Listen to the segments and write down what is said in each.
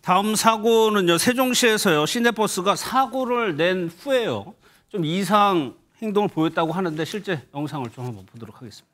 다음 사고는요. 세종시에서요. 시내버스가 사고를 낸 후에요. 좀 이상 행동을 보였다고 하는데 실제 영상을 좀 한번 보도록 하겠습니다.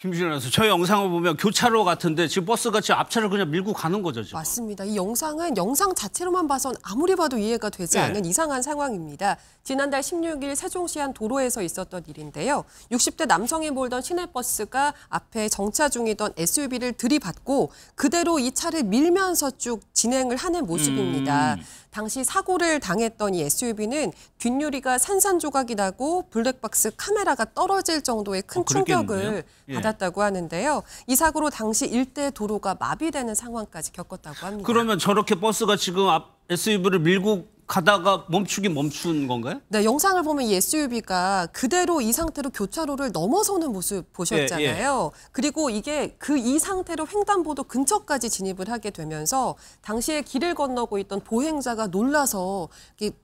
김준일 아나운서, 저 영상을 보면 교차로 같은데 지금 버스가 지금 앞차를 그냥 밀고 가는 거죠, 지금? 맞습니다. 이 영상은 영상 자체로만 봐선 아무리 봐도 이해가 되지 않는 이상한 상황입니다. 지난달 16일 세종시 한 도로에서 있었던 일인데요. 60대 남성이 몰던 시내버스가 앞에 정차 중이던 SUV를 들이받고 그대로 이 차를 밀면서 쭉 진행을 하는 모습입니다. 당시 사고를 당했던 이 SUV는 뒷유리가 산산조각이 나고 블랙박스 카메라가 떨어질 정도의 큰 충격을 받았다고 하는데요. 이 사고로 당시 일대 도로가 마비되는 상황까지 겪었다고 합니다. 그러면 저렇게 버스가 지금 앞 SUV를 밀고 가다가 멈춘 건가요? 네, 영상을 보면 이 SUV가 그대로 이 상태로 교차로를 넘어서는 모습 보셨잖아요. 그리고 이게 이 상태로 횡단보도 근처까지 진입을 하게 되면서 당시에 길을 건너고 있던 보행자가 놀라서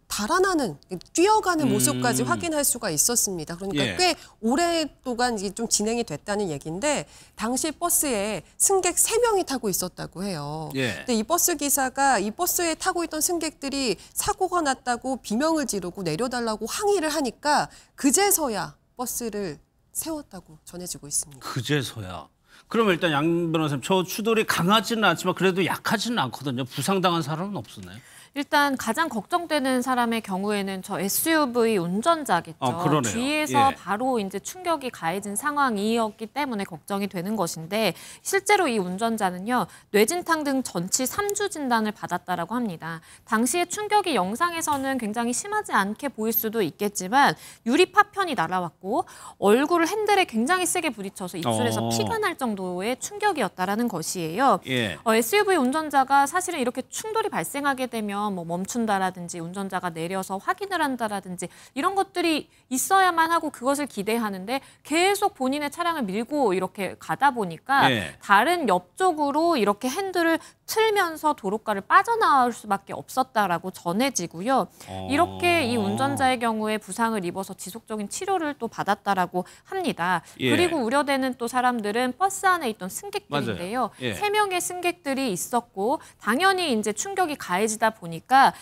달아나는, 뛰어가는 모습까지 확인할 수가 있었습니다. 그러니까 꽤 오랫동안 좀 진행이 됐다는 얘기인데 당시 버스에 승객 3명이 타고 있었다고 해요. 근데 이 버스 기사가 이 버스에 타고 있던 승객들이 사고가 났다고 비명을 지르고 내려달라고 항의를 하니까 그제서야 버스를 세웠다고 전해지고 있습니다. 그제서야. 그러면 일단 양 변호사님, 저 추돌이 강하지는 않지만 그래도 약하지는 않거든요. 부상당한 사람은 없었나요? 일단 가장 걱정되는 사람의 경우에는 저 SUV 운전자겠죠. 뒤에서 바로 이제 충격이 가해진 상황이었기 때문에 걱정이 되는 것인데 실제로 이 운전자는요. 뇌진탕 등 전치 3주 진단을 받았다라고 합니다. 당시의 충격이 영상에서는 굉장히 심하지 않게 보일 수도 있겠지만 유리 파편이 날아왔고 얼굴을 핸들에 굉장히 세게 부딪혀서 입술에서 피가 날 정도의 충격이었다라는 것이에요. SUV 운전자가 사실은 이렇게 충돌이 발생하게 되면 뭐 멈춘다라든지 운전자가 내려서 확인을 한다라든지 이런 것들이 있어야만 하고 그것을 기대하는데 계속 본인의 차량을 밀고 이렇게 가다 보니까 다른 옆쪽으로 이렇게 핸들을 틀면서 도로가를 빠져나올 수밖에 없었다라고 전해지고요. 이렇게 이 운전자의 경우에 부상을 입어서 지속적인 치료를 또 받았다라고 합니다. 그리고 우려되는 또 사람들은 버스 안에 있던 승객들인데요. 3명의 승객들이 있었고 당연히 이제 충격이 가해지다 보니까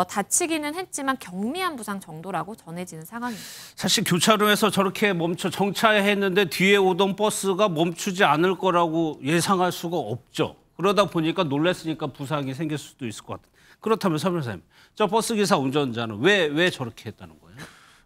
다치기는 했지만 경미한 부상 정도라고 전해지는 상황입니다. 사실 교차로에서 저렇게 정차했는데 뒤에 오던 버스가 멈추지 않을 거라고 예상할 수가 없죠. 그러다 보니까 놀랐으니까 부상이 생길 수도 있을 것 같아요. 그렇다면 서 변호사님, 저 버스기사 운전자는 왜 저렇게 했다는 거예요?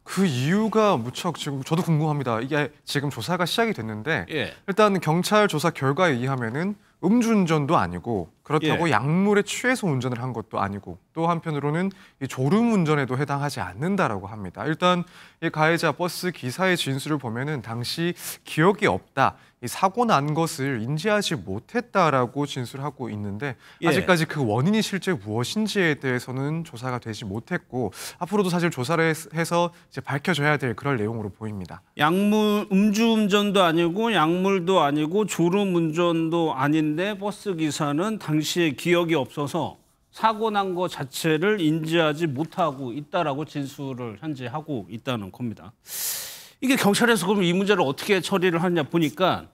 그 이유가 무척 지금 저도 궁금합니다. 이게 지금 조사가 시작이 됐는데 일단 경찰 조사 결과에 의하면은 음주운전도 아니고 그렇다고 약물에 취해서 운전을 한 것도 아니고 또 한편으로는 이 졸음운전에도 해당하지 않는다라고 합니다. 일단 이 가해자 버스 기사의 진술을 보면은 당시 기억이 없다. 이 사고 난 것을 인지하지 못했다라고 진술하고 있는데 아직까지 그 원인이 실제 무엇인지에 대해서는 조사가 되지 못했고 앞으로도 사실 조사를 해서 이제 밝혀져야 될 그럴 내용으로 보입니다. 음주운전도 아니고 약물도 아니고 졸음운전도 아닌데 버스 기사는 당시에 기억이 없어서 사고 난 것 자체를 인지하지 못하고 있다라고 진술을 현재 하고 있다는 겁니다. 이게 경찰에서 그럼 이 문제를 어떻게 처리를 하냐 보니까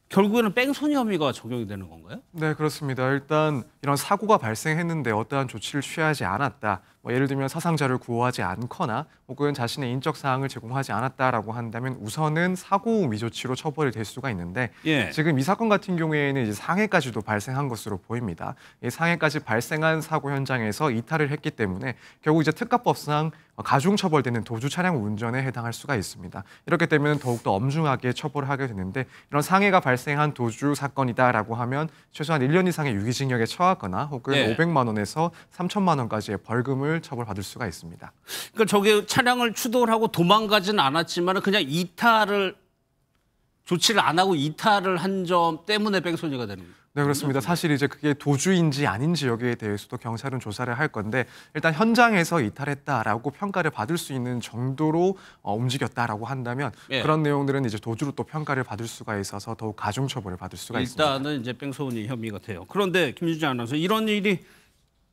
결국에는 뺑소니 혐의가 적용이 되는 건가요? 네, 그렇습니다. 일단 이런 사고가 발생했는데 어떠한 조치를 취하지 않았다. 예를 들면 사상자를 구호하지 않거나 혹은 자신의 인적 사항을 제공하지 않았다라고 한다면 우선은 사고 미조치로 처벌이 될 수가 있는데 지금 이 사건 같은 경우에는 이제 상해까지도 발생한 것으로 보입니다. 이 상해까지 발생한 사고 현장에서 이탈을 했기 때문에 결국 이제 특가법상 가중 처벌되는 도주 차량 운전에 해당할 수가 있습니다. 이렇게 되면 더욱더 엄중하게 처벌을 하게 되는데 이런 상해가 발생한 도주 사건이다라고 하면 최소한 1년 이상의 유기징역에 처하거나 혹은 500만 원에서 3천만 원까지의 벌금을 처벌받을 수가 있습니다. 그러니까 저게 차량을 추돌하고 도망가지는 않았지만 그냥 조치를 안 하고 이탈을 한 점 때문에 뺑소니가 되는 거예요. 네, 그렇습니다. 사실 이제 그게 도주인지 아닌지 여기에 대해서도 경찰은 조사를 할 건데 일단 현장에서 이탈했다라고 평가를 받을 수 있는 정도로 움직였다라고 한다면 예. 그런 내용들은 이제 도주로 또 평가를 받을 수가 있어서 더욱 가중 처벌을 받을 수가 있습니다. 일단은 이제 뺑소니 혐의가 돼요. 그런데 김유진 아나운서 이런 일이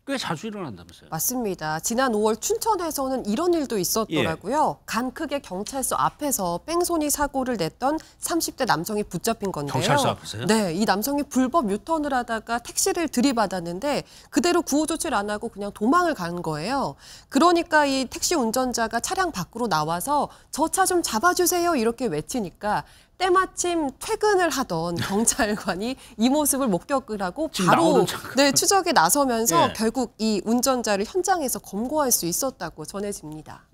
꽤 자주 일어난다면서요? 맞습니다. 지난 5월 춘천에서는 이런 일도 있었더라고요. 간크게 경찰서 앞에서 뺑소니 사고를 냈던 30대 남성이 붙잡힌 건데요. 경찰서 앞에서요? 네, 이 남성이 불법 유턴을 하다가 택시를 들이받았는데 그대로 구호 조치를 안 하고 그냥 도망을 간 거예요. 그러니까 이 택시 운전자가 차량 밖으로 나와서 저 차 좀 잡아주세요 이렇게 외치니까 때마침 퇴근을 하던 경찰관이 이 모습을 목격을 하고 바로 추적에 나서면서 예. 결국 이 운전자를 현장에서 검거할 수 있었다고 전해집니다.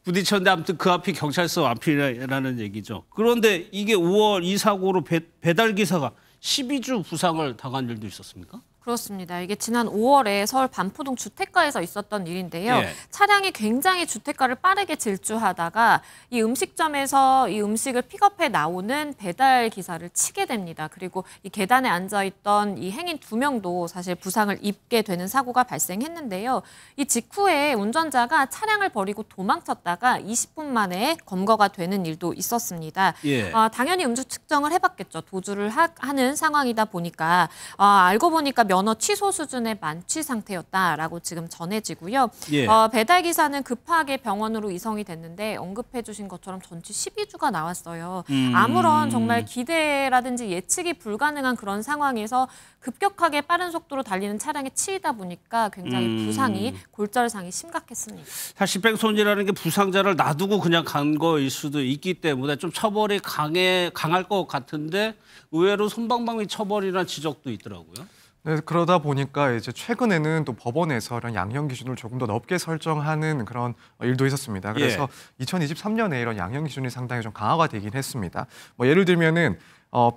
부딪혔는데 아무튼 그 앞이 경찰서 앞이라는 얘기죠. 그런데 이게 5월 이 사고로 배달 기사가 12주 부상을 당한 일도 있었습니까? 그렇습니다. 이게 지난 5월에 서울 반포동 주택가에서 있었던 일인데요. 예. 차량이 굉장히 주택가를 빠르게 질주하다가 이 음식점에서 이 음식을 픽업해 나오는 배달 기사를 치게 됩니다. 그리고 이 계단에 앉아있던 이 행인 2명도 사실 부상을 입게 되는 사고가 발생했는데요. 이 직후에 운전자가 차량을 버리고 도망쳤다가 20분 만에 검거가 되는 일도 있었습니다. 예. 당연히 음주 측정을 해봤겠죠. 도주를 하는 상황이다 보니까 알고 보니까 면허 취소 수준의 만취 상태였다라고 지금 전해지고요. 예. 배달 기사는 급하게 병원으로 이송이 됐는데 언급해 주신 것처럼 전치 12주가 나왔어요. 아무런 정말 기대라든지 예측이 불가능한 그런 상황에서 급격하게 빠른 속도로 달리는 차량에 치이다 보니까 굉장히 부상이 골절상이 심각했습니다. 사실 뺑소니라는 게 부상자를 놔두고 그냥 간 거일 수도 있기 때문에 좀 처벌이 강할 것 같은데 의외로 솜방망이 처벌이라는 지적도 있더라고요. 네, 그러다 보니까 이제 최근에는 또 법원에서 이런 양형 기준을 조금 더 넓게 설정하는 그런 일도 있었습니다. 그래서 2023년에 이런 양형 기준이 상당히 좀 강화가 되긴 했습니다. 뭐 예를 들면은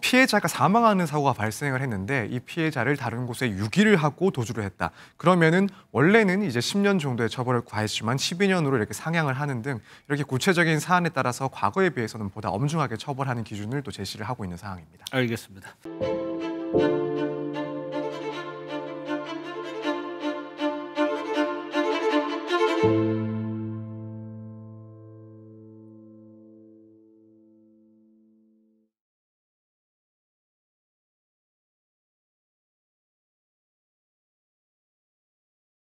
피해자가 사망하는 사고가 발생을 했는데 이 피해자를 다른 곳에 유기를 하고 도주를 했다. 그러면은 원래는 이제 10년 정도의 처벌을 가했지만 12년으로 이렇게 상향을 하는 등 이렇게 구체적인 사안에 따라서 과거에 비해서는 보다 엄중하게 처벌하는 기준을 또 제시를 하고 있는 상황입니다. 알겠습니다.